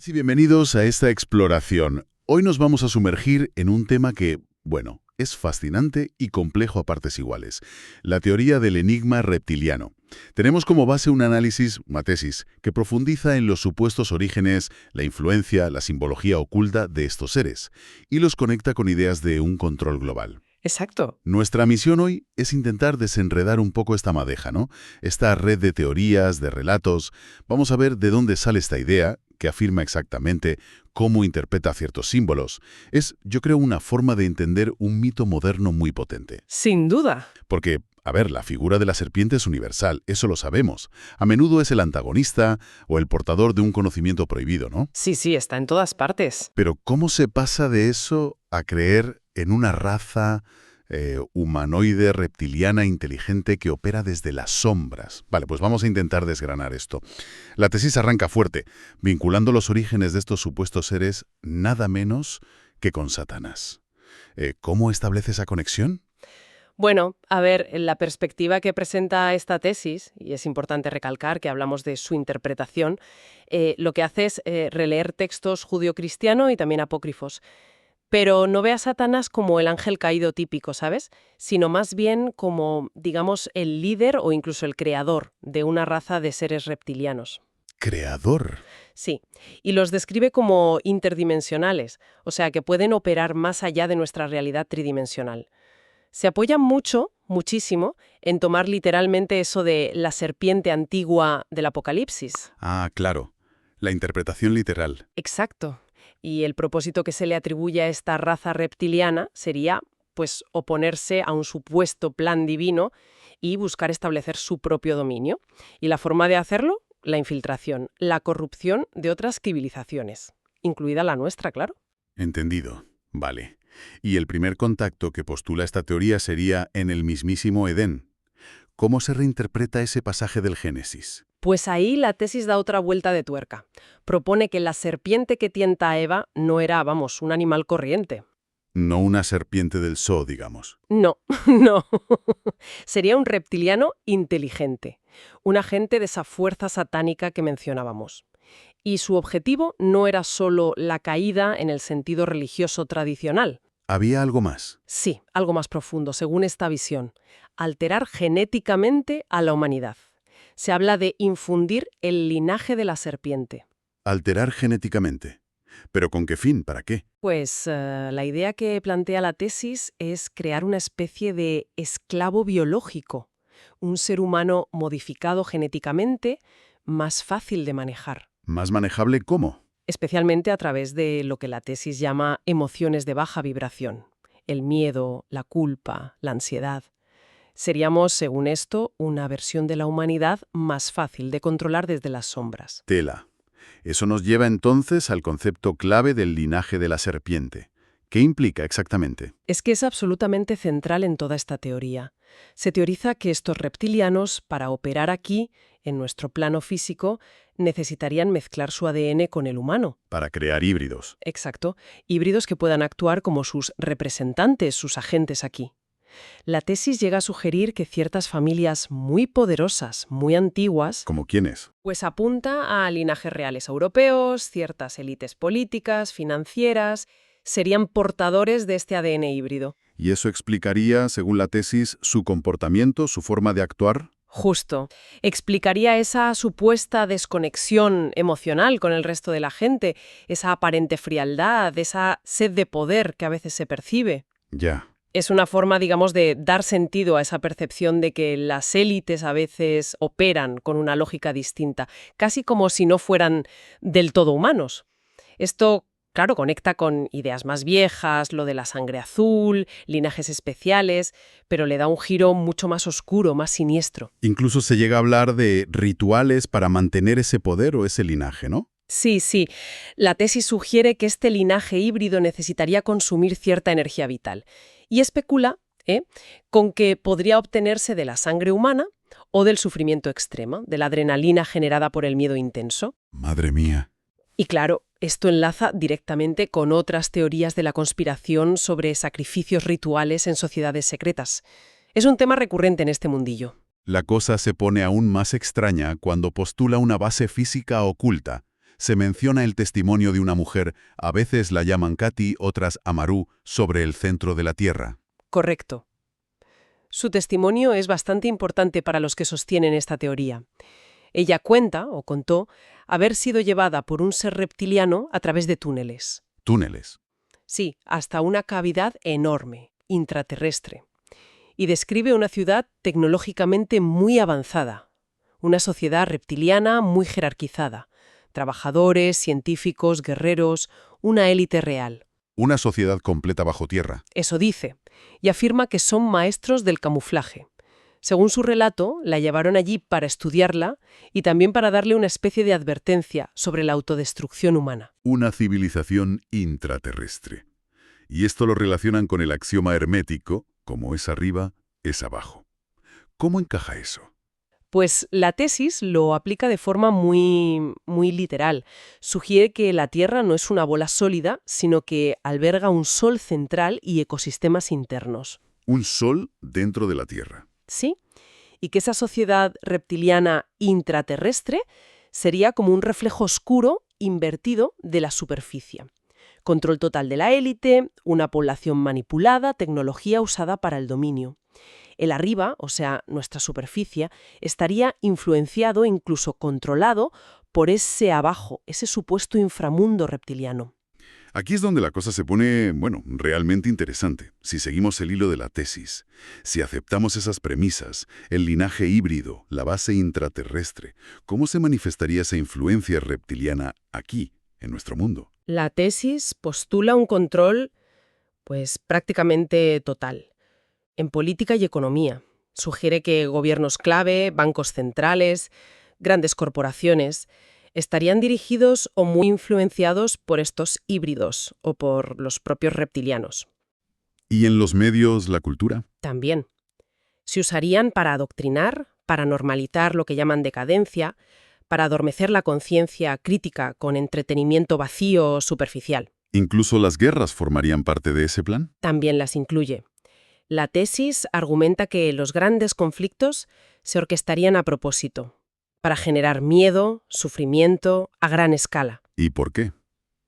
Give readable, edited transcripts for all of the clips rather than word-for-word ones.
Sí, bienvenidos a esta exploración. Hoy nos vamos a sumergir en un tema que, bueno, es fascinante y complejo a partes iguales. La teoría del enigma reptiliano. Tenemos como base un análisis, una tesis, que profundiza en los supuestos orígenes, la influencia, la simbología oculta de estos seres, y los conecta con ideas de un control global. Exacto. Nuestra misión hoy es intentar desenredar un poco esta madeja, ¿no? Esta red de teorías, de relatos. Vamos a ver de dónde sale esta idea, que afirma exactamente cómo interpreta ciertos símbolos. Es, yo creo, una forma de entender un mito moderno muy potente. Sin duda. Porque, a ver, la figura de la serpiente es universal, eso lo sabemos. A menudo es el antagonista o el portador de un conocimiento prohibido, ¿no? Sí, está en todas partes. Pero ¿cómo se pasa de eso a creer en una raza humanoide reptiliana inteligente que opera desde las sombras? Vale, pues vamos a intentar desgranar esto. La tesis arranca fuerte, vinculando los orígenes de estos supuestos seres nada menos que con Satanás. ¿Cómo establece esa conexión? Bueno, a ver, en la perspectiva que presenta esta tesis, y es importante recalcar que hablamos de su interpretación, lo que hace es releer textos judio-cristiano y también apócrifos. Pero no ve a Satanás como el ángel caído típico, ¿sabes? Sino más bien como, digamos, el líder o incluso el creador de una raza de seres reptilianos. Creador. Sí, y los describe como interdimensionales, o sea, que pueden operar más allá de nuestra realidad tridimensional. Se apoyan muchísimo, en tomar literalmente eso de la serpiente antigua del Apocalipsis. Ah, claro. La interpretación literal. Exacto. Y el propósito que se le atribuye a esta raza reptiliana sería, pues, oponerse a un supuesto plan divino y buscar establecer su propio dominio. Y la forma de hacerlo, la infiltración, la corrupción de otras civilizaciones, incluida la nuestra, claro. Entendido. Vale. Y el primer contacto que postula esta teoría sería en el mismísimo Edén. ¿Cómo se reinterpreta ese pasaje del Génesis? Pues ahí la tesis da otra vuelta de tuerca. Propone que la serpiente que tienta a Eva no era, vamos, un animal corriente. No una serpiente del zoo, digamos. No, no. Sería un reptiliano inteligente, un agente de esa fuerza satánica que mencionábamos. Y su objetivo no era solo la caída en el sentido religioso tradicional. ¿Había algo más? Sí, algo más profundo, según esta visión. Alterar genéticamente a la humanidad. Se habla de infundir el linaje de la serpiente. Alterar genéticamente. ¿Pero con qué fin? ¿Para qué? Pues la idea que plantea la tesis es crear una especie de esclavo biológico, un ser humano modificado genéticamente, más fácil de manejar, ¿Más manejable cómo? especialmente a través de lo que la tesis llama emociones de baja vibración, el miedo, la culpa, la ansiedad. Seríamos, según esto, una versión de la humanidad más fácil de controlar desde las sombras. Tela. Eso nos lleva entonces al concepto clave del linaje de la serpiente. ¿Qué implica exactamente? Es que es absolutamente central en toda esta teoría. Se teoriza que estos reptilianos, para operar aquí, en nuestro plano físico, necesitarían mezclar su ADN con el humano. Para crear híbridos. Exacto, híbridos que puedan actuar como sus representantes, sus agentes aquí. La tesis llega a sugerir que ciertas familias muy poderosas, muy antiguas, ¿Como quiénes? pues apunta a linajes reales europeos, ciertas élites políticas, financieras, serían portadores de este ADN híbrido. ¿Y eso explicaría, según la tesis, su comportamiento, su forma de actuar? Justo. Explicaría esa supuesta desconexión emocional con el resto de la gente, esa aparente frialdad, esa sed de poder que a veces se percibe. Ya. Es una forma, digamos, de dar sentido a esa percepción de que las élites a veces operan con una lógica distinta, casi como si no fueran del todo humanos. Esto, claro, conecta con ideas más viejas, lo de la sangre azul, linajes especiales, pero le da un giro mucho más oscuro, más siniestro. Incluso se llega a hablar de rituales para mantener ese poder o ese linaje, ¿no? Sí. La tesis sugiere que este linaje híbrido necesitaría consumir cierta energía vital. Y especula con que podría obtenerse de la sangre humana o del sufrimiento extremo, de la adrenalina generada por el miedo intenso. Madre mía. Y claro, esto enlaza directamente con otras teorías de la conspiración sobre sacrificios rituales en sociedades secretas. Es un tema recurrente en este mundillo. La cosa se pone aún más extraña cuando postula una base física oculta, Se menciona el testimonio de una mujer, a veces la llaman Kati, otras Amaru, sobre el centro de la Tierra. Correcto. Su testimonio es bastante importante para los que sostienen esta teoría. Ella cuenta, o contó, haber sido llevada por un ser reptiliano a través de túneles. Túneles. Sí, hasta una cavidad enorme, intraterrestre. Y describe una ciudad tecnológicamente muy avanzada, una sociedad reptiliana muy jerarquizada, trabajadores, científicos, guerreros, una élite real. Una sociedad completa bajo tierra. Eso dice, y afirma que son maestros del camuflaje. Según su relato, la llevaron allí para estudiarla y también para darle una especie de advertencia sobre la autodestrucción humana. Una civilización intraterrestre. Y esto lo relacionan con el axioma hermético, como es arriba, es abajo. ¿Cómo encaja eso? Pues la tesis lo aplica de forma muy literal. Sugiere que la Tierra no es una bola sólida, sino que alberga un sol central y ecosistemas internos. Un sol dentro de la Tierra. ¿Sí? Y que esa sociedad reptiliana intraterrestre sería como un reflejo oscuro invertido de la superficie. Control total de la élite, una población manipulada, tecnología usada para el dominio. El arriba, o sea, nuestra superficie, estaría influenciado, incluso controlado, por ese abajo, ese supuesto inframundo reptiliano. Aquí es donde la cosa se pone, realmente interesante. Si seguimos el hilo de la tesis, si aceptamos esas premisas, el linaje híbrido, la base intraterrestre, ¿cómo se manifestaría esa influencia reptiliana aquí, en nuestro mundo? La tesis postula un control, pues prácticamente total, en política y economía. Sugiere que gobiernos clave, bancos centrales, grandes corporaciones estarían dirigidos o muy influenciados por estos híbridos o por los propios reptilianos. ¿Y en los medios, la cultura? También. Se usarían para adoctrinar, para normalizar lo que llaman decadencia, para adormecer la conciencia crítica con entretenimiento vacío o superficial. ¿Incluso las guerras formarían parte de ese plan? También las incluye. La tesis argumenta que los grandes conflictos se orquestarían a propósito, para generar miedo, sufrimiento, a gran escala. ¿Y por qué?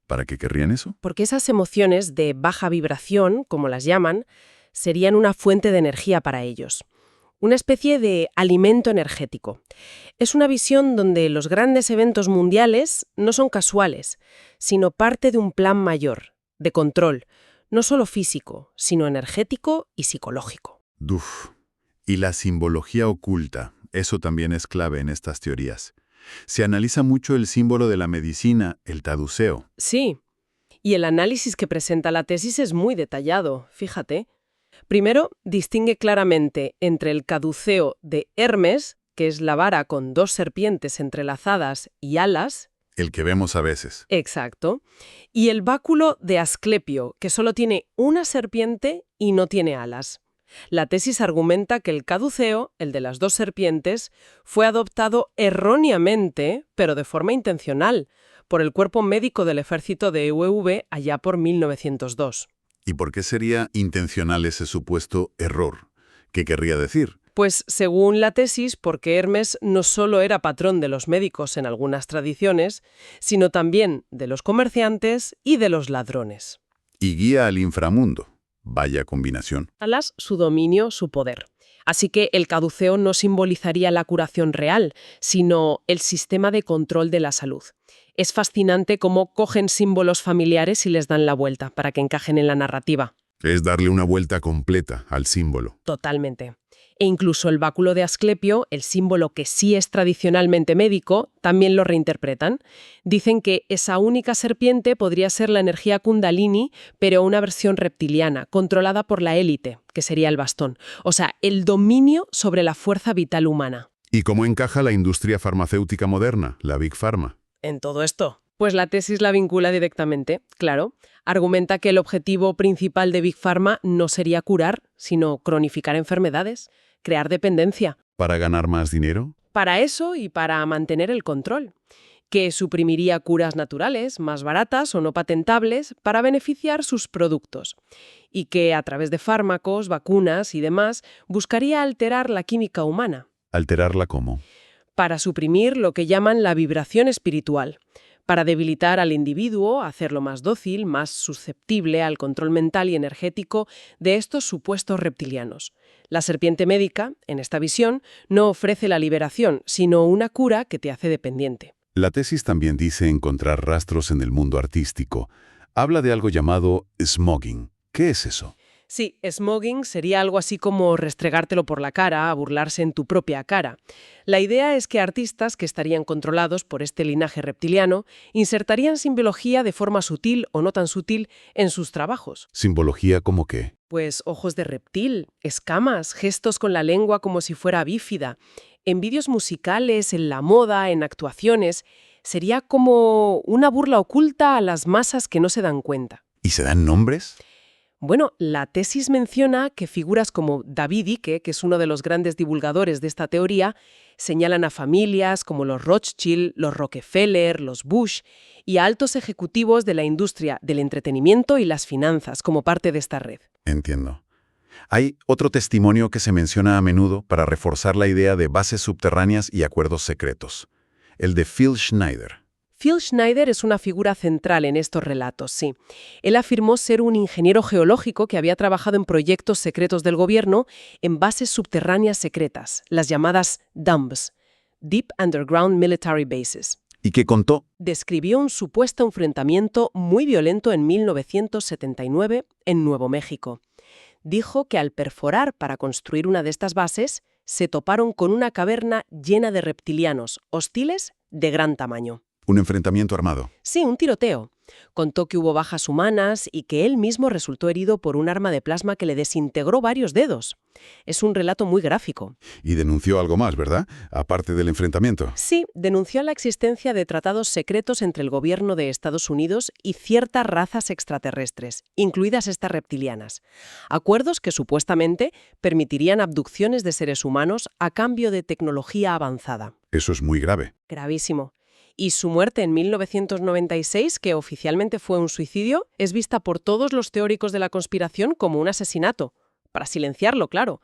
¿Para qué querrían eso? Porque esas emociones de baja vibración, como las llaman, serían una fuente de energía para ellos. Una especie de alimento energético. Es una visión donde los grandes eventos mundiales no son casuales, sino parte de un plan mayor, de control, no solo físico, sino energético y psicológico. Duf. Y la simbología oculta, eso también es clave en estas teorías. Se analiza mucho el símbolo de la medicina, el taduceo. Sí, y el análisis que presenta la tesis es muy detallado, fíjate. Primero, distingue claramente entre el caduceo de Hermes, que es la vara con dos serpientes entrelazadas y alas. El que vemos a veces. Exacto. Y el báculo de Asclepio, que solo tiene una serpiente y no tiene alas. La tesis argumenta que el caduceo, el de las dos serpientes, fue adoptado erróneamente, pero de forma intencional, por el cuerpo médico del ejército de EUV allá por 1902. ¿Y por qué sería intencional ese supuesto error? ¿Qué querría decir? Pues según la tesis, porque Hermes no solo era patrón de los médicos en algunas tradiciones, sino también de los comerciantes y de los ladrones. Y guía al inframundo. Vaya combinación. Alas, su dominio, su poder. Así que el caduceo no simbolizaría la curación real, sino el sistema de control de la salud. Es fascinante cómo cogen símbolos familiares y les dan la vuelta para que encajen en la narrativa. Es darle una vuelta completa al símbolo. Totalmente. E incluso el báculo de Asclepio, el símbolo que sí es tradicionalmente médico, también lo reinterpretan. Dicen que esa única serpiente podría ser la energía kundalini, pero una versión reptiliana, controlada por la élite, que sería el bastón. O sea, el dominio sobre la fuerza vital humana. ¿Y cómo encaja la industria farmacéutica moderna, la Big Pharma? En todo esto. Pues la tesis la vincula directamente, claro. Argumenta que el objetivo principal de Big Pharma no sería curar, sino cronificar enfermedades, crear dependencia. ¿Para ganar más dinero? Para eso y para mantener el control. Que suprimiría curas naturales, más baratas o no patentables, para beneficiar sus productos. Y que a través de fármacos, vacunas y demás, buscaría alterar la química humana. ¿Alterarla cómo? Para suprimir lo que llaman la vibración espiritual, para debilitar al individuo, hacerlo más dócil, más susceptible al control mental y energético de estos supuestos reptilianos. La serpiente médica, en esta visión, no ofrece la liberación, sino una cura que te hace dependiente. La tesis también dice encontrar rastros en el mundo artístico. Habla de algo llamado smogging. ¿Qué es eso? Sí, smogging sería algo así como restregártelo por la cara, burlarse en tu propia cara. La idea es que artistas que estarían controlados por este linaje reptiliano insertarían simbología de forma sutil o no tan sutil en sus trabajos. ¿Simbología como qué? Pues ojos de reptil, escamas, gestos con la lengua como si fuera bífida. En vídeos musicales, en la moda, en actuaciones, sería como una burla oculta a las masas que no se dan cuenta. ¿Y se dan nombres? Bueno, la tesis menciona que figuras como David Icke, que es uno de los grandes divulgadores de esta teoría, señalan a familias como los Rothschild, los Rockefeller, los Bush y a altos ejecutivos de la industria del entretenimiento y las finanzas como parte de esta red. Entiendo. Hay otro testimonio que se menciona a menudo para reforzar la idea de bases subterráneas y acuerdos secretos. El de Phil Schneider. Phil Schneider es una figura central en estos relatos, sí. Él afirmó ser un ingeniero geológico que había trabajado en proyectos secretos del gobierno en bases subterráneas secretas, las llamadas DUMBs, Deep Underground Military Bases. ¿Y qué contó? Describió un supuesto enfrentamiento muy violento en 1979 en Nuevo México. Dijo que al perforar para construir una de estas bases, se toparon con una caverna llena de reptilianos hostiles de gran tamaño. Un enfrentamiento armado. Sí, un tiroteo. Contó que hubo bajas humanas y que él mismo resultó herido por un arma de plasma que le desintegró varios dedos. Es un relato muy gráfico. Y denunció algo más, ¿verdad? Aparte del enfrentamiento. Sí, denunció la existencia de tratados secretos entre el gobierno de Estados Unidos y ciertas razas extraterrestres, incluidas estas reptilianas. Acuerdos que supuestamente permitirían abducciones de seres humanos a cambio de tecnología avanzada. Eso es muy grave. Gravísimo. Y su muerte en 1996, que oficialmente fue un suicidio, es vista por todos los teóricos de la conspiración como un asesinato. Para silenciarlo, claro.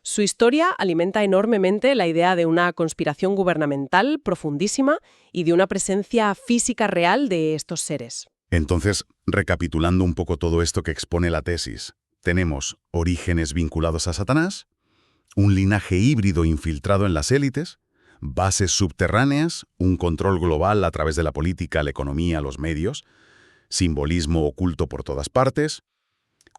Su historia alimenta enormemente la idea de una conspiración gubernamental profundísima y de una presencia física real de estos seres. Entonces, recapitulando un poco todo esto que expone la tesis, tenemos orígenes vinculados a Satanás, un linaje híbrido infiltrado en las élites, bases subterráneas, un control global a través de la política, la economía, los medios, simbolismo oculto por todas partes.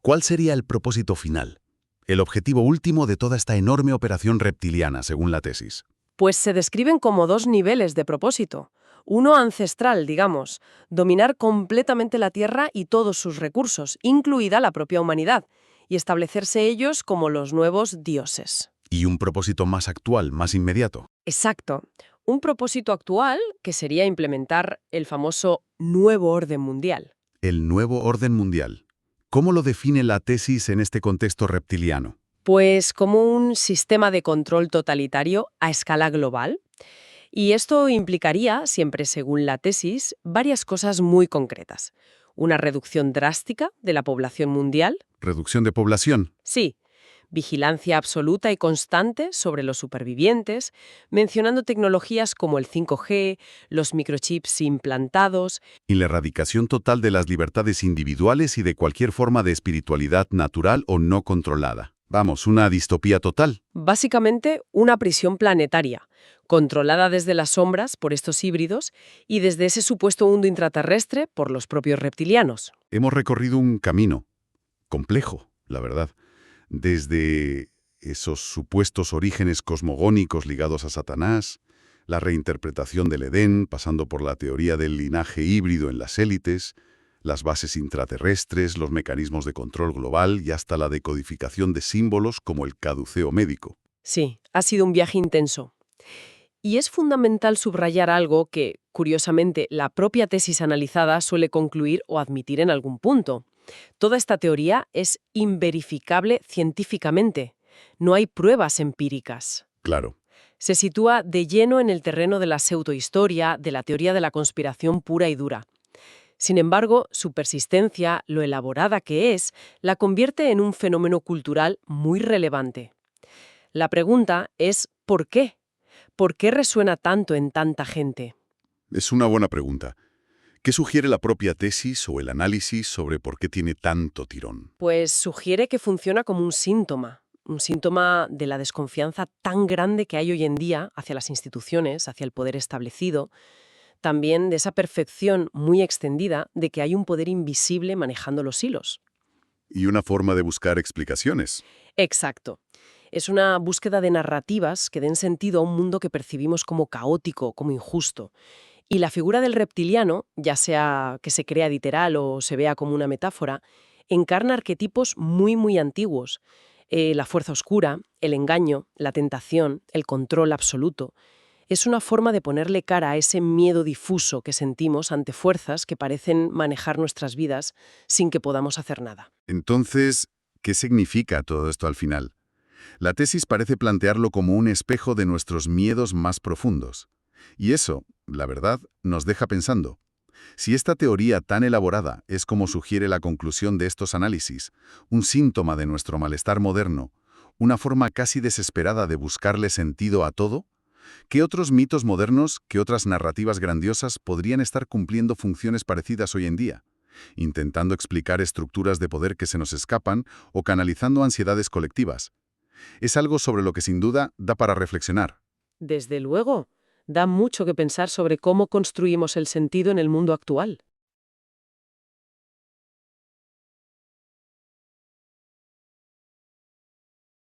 ¿Cuál sería el propósito final? El objetivo último de toda esta enorme operación reptiliana, según la tesis. Pues se describen como dos niveles de propósito. Uno ancestral, digamos, dominar completamente la Tierra y todos sus recursos, incluida la propia humanidad, y establecerse ellos como los nuevos dioses. Y un propósito más actual, más inmediato. Exacto. Un propósito actual que sería implementar el famoso nuevo orden mundial. El nuevo orden mundial. ¿Cómo lo define la tesis en este contexto reptiliano? Pues como un sistema de control totalitario a escala global. Y esto implicaría, siempre según la tesis, varias cosas muy concretas. Una reducción drástica de la población mundial. ¿Reducción de población? Sí. Vigilancia absoluta y constante sobre los supervivientes, mencionando tecnologías como el 5G, los microchips implantados. Y la erradicación total de las libertades individuales y de cualquier forma de espiritualidad natural o no controlada. Vamos, una distopía total. Básicamente, una prisión planetaria, controlada desde las sombras por estos híbridos y desde ese supuesto mundo intraterrestre por los propios reptilianos. Hemos recorrido un camino complejo, la verdad. Desde esos supuestos orígenes cosmogónicos ligados a Satanás, la reinterpretación del Edén, pasando por la teoría del linaje híbrido en las élites, las bases intraterrestres, los mecanismos de control global y hasta la decodificación de símbolos como el caduceo médico. Sí, ha sido un viaje intenso. Y es fundamental subrayar algo que, curiosamente, la propia tesis analizada suele concluir o admitir en algún punto. Toda esta teoría es inverificable científicamente. No hay pruebas empíricas. Claro. Se sitúa de lleno en el terreno de la pseudohistoria, de la teoría de la conspiración pura y dura. Sin embargo, su persistencia, lo elaborada que es, la convierte en un fenómeno cultural muy relevante. La pregunta es ¿por qué? ¿Por qué resuena tanto en tanta gente? Es una buena pregunta. ¿Qué sugiere la propia tesis o el análisis sobre por qué tiene tanto tirón? Pues sugiere que funciona como un síntoma de la desconfianza tan grande que hay hoy en día hacia las instituciones, hacia el poder establecido, también de esa perfección muy extendida de que hay un poder invisible manejando los hilos. Y una forma de buscar explicaciones. Exacto. Es una búsqueda de narrativas que den sentido a un mundo que percibimos como caótico, como injusto. Y la figura del reptiliano, ya sea que se crea literal o se vea como una metáfora, encarna arquetipos muy antiguos. La fuerza oscura, el engaño, la tentación, el control absoluto. Es una forma de ponerle cara a ese miedo difuso que sentimos ante fuerzas que parecen manejar nuestras vidas sin que podamos hacer nada. Entonces, ¿qué significa todo esto al final? La tesis parece plantearlo como un espejo de nuestros miedos más profundos. Y eso, la verdad, nos deja pensando. Si esta teoría tan elaborada es como sugiere la conclusión de estos análisis, un síntoma de nuestro malestar moderno, una forma casi desesperada de buscarle sentido a todo, ¿qué otros mitos modernos, qué otras narrativas grandiosas podrían estar cumpliendo funciones parecidas hoy en día? Intentando explicar estructuras de poder que se nos escapan o canalizando ansiedades colectivas. Es algo sobre lo que sin duda da para reflexionar. Desde luego, da mucho que pensar sobre cómo construimos el sentido en el mundo actual.